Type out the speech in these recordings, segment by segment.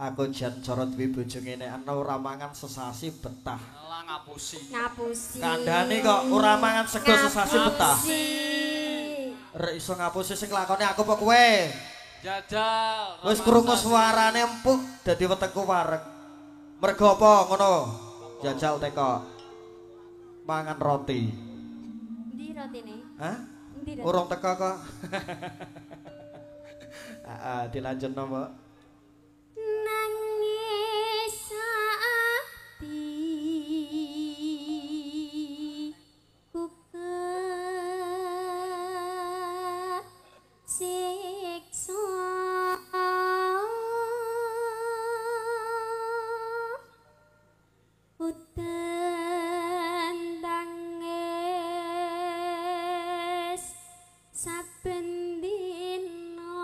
Aku jan cara duwe bojo ngene ana ora mangan sesasi betah. Lah ngapusi. Ngapusi. Kandhane kok ora mangan sego sesasi betah. Rek iso ngapusi sing lakone aku apa kowe? Jajal. Wis krungu suarane empuk dadi wetengku wareg. Mergo apa ngono? Jajal teko. Mangan roti. Endi rotine? Hah? Endi roti? Urung teko kok. Heeh, dilanjutno, Mbok. Nangis ati ku kesiksa udan tangis saben dina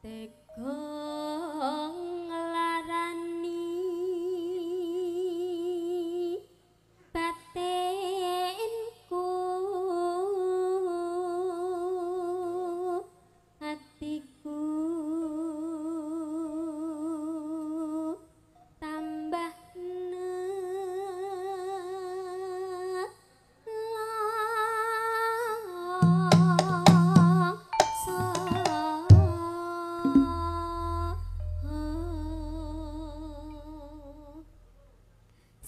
tega nglarani batinku hatiku tambah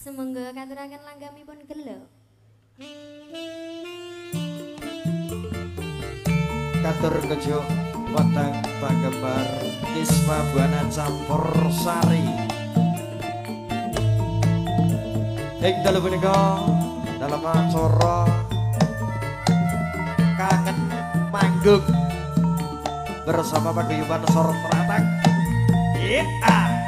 Semoga katuraken langgamipun gelo. Katur kejo watang panggemar Kisma Buana Campur Sari. Ing dalu punika dalam acara kangen manggung bersama paguyuban Sorot Ratang. Anu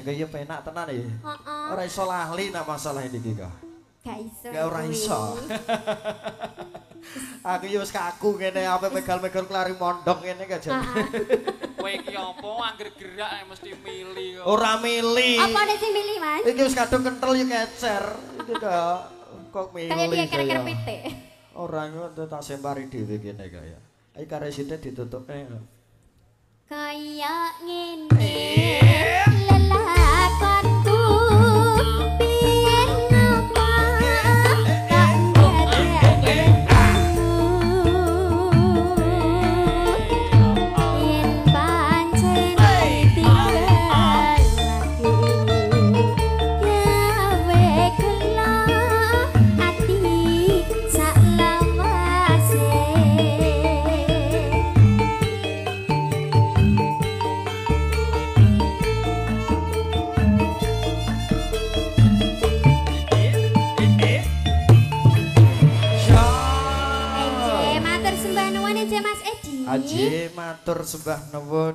engko ya penak tenan ya. Heeh. Ora iso lali nak masalah iki kok. Gak iso. Gak ora iso. Aku yo wis kaku ngene ape megal-megal kelari mondok ngene gak jan. Kowe iki apa angger gerak mesti milih kok. Ora milih. Apa ada sing milih, Mas? Iki wis kadung kentel yo kecer. Iki kok milih. Kayak dia saya. kira-kira pitik. Ora ngono tak sembari dhewe kene kaya. Iki karesine ditutup Kayak ngene lelakonku piyen apa tak dadekku yen pancen tinggal lagi gawe kela ati sak lawase. Mas Edi. Aji matur sembah nuwun.